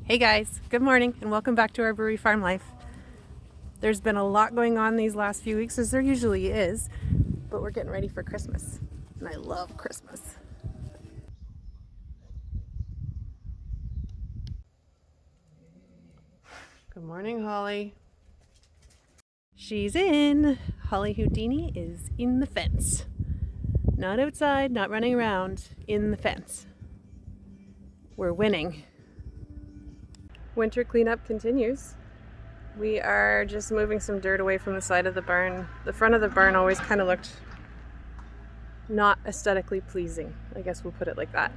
Hey guys, good morning and welcome back to our brewery farm life. There's been a lot going on these last few weeks, as there usually is, but we're getting ready for Christmas, and I love Christmas. Good morning, Holly. She's in. Holly Houdini is in the fence. Not outside, not running around, in the fence. We're winning. Winter cleanup continues. We are just moving some dirt away from the side of the barn. The front of the barn always kind of looked not aesthetically pleasing. I guess we'll put it like that.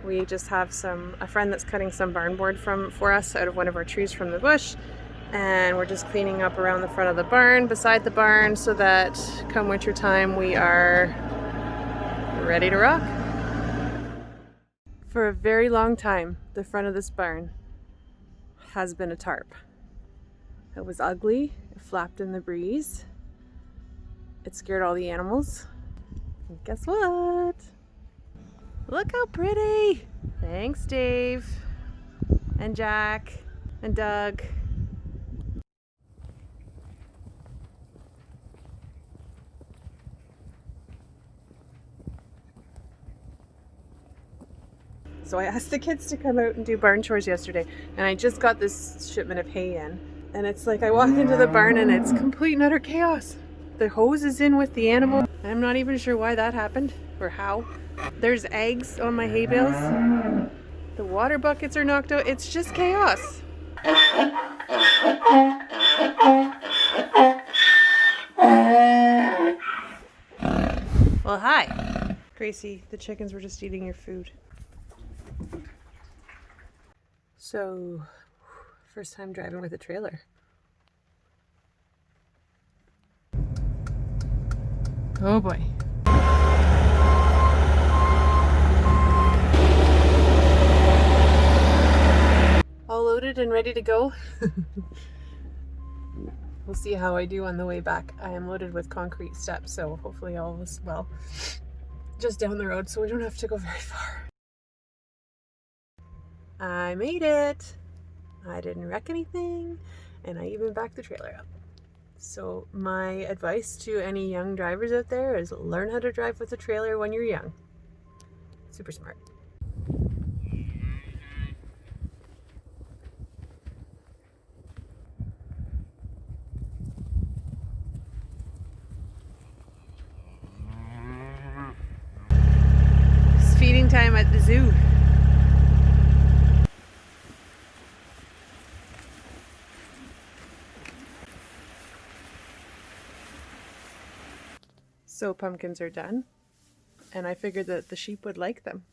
We just have a friend that's cutting some barn board for us out of one of our trees from the bush. And we're just cleaning up around the front of the barn, beside the barn, so that come winter time we are ready to rock. For a very long time, the front of this barn has been a tarp. It was ugly, it flapped in the breeze, it scared all the animals. And guess what? Look how pretty! Thanks, Dave, and Jack, and Doug. So I asked the kids to come out and do barn chores yesterday, and I just got this shipment of hay in, and it's like I walk into the barn and it's complete and utter chaos. The hose is in with the animal. I'm not even sure why that happened or how. There's eggs on my hay bales. The water buckets are knocked out. It's just chaos. Well, hi. Gracie, the chickens were just eating your food. So, first time driving with a trailer. Oh boy. All loaded and ready to go. We'll see how I do on the way back. I am loaded with concrete steps, so hopefully all is well. Just down the road, so we don't have to go very far. I made it. I didn't wreck anything, and I even backed the trailer up. So my advice to any young drivers out there is learn how to drive with a trailer when you're young. Super smart. It's feeding time at the zoo. So pumpkins are done, and I figured that the sheep would like them,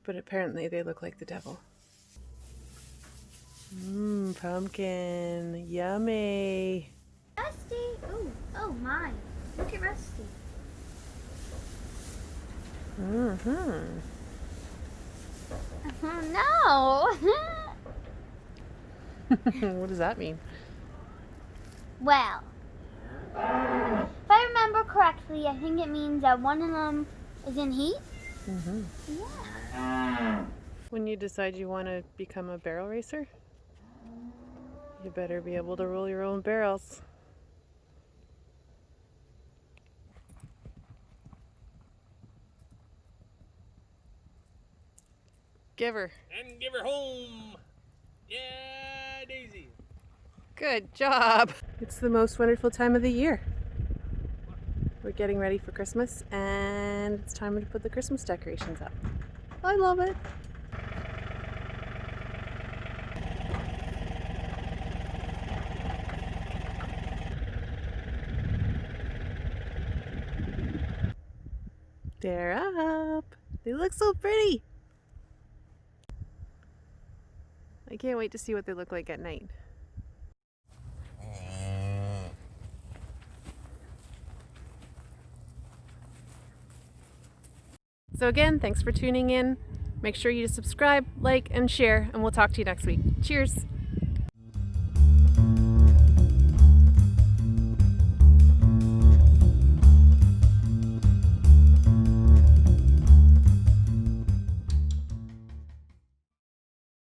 but apparently they look like the devil. Pumpkin, yummy. Rusty, oh my, look at Rusty. No. What does that mean? Well, if I remember correctly, I think it means that one of them is in heat. Yeah. When you decide you want to become a barrel racer, you better be able to roll your own barrels. Give her. And give her home. Yeah, Daisy. Good job. It's the most wonderful time of the year. We're getting ready for Christmas, and it's time to put the Christmas decorations up. I love it. They're up. They look so pretty. I can't wait to see what they look like at night. So again, thanks for tuning in. Make sure you subscribe, like, and share, and we'll talk to you next week. Cheers!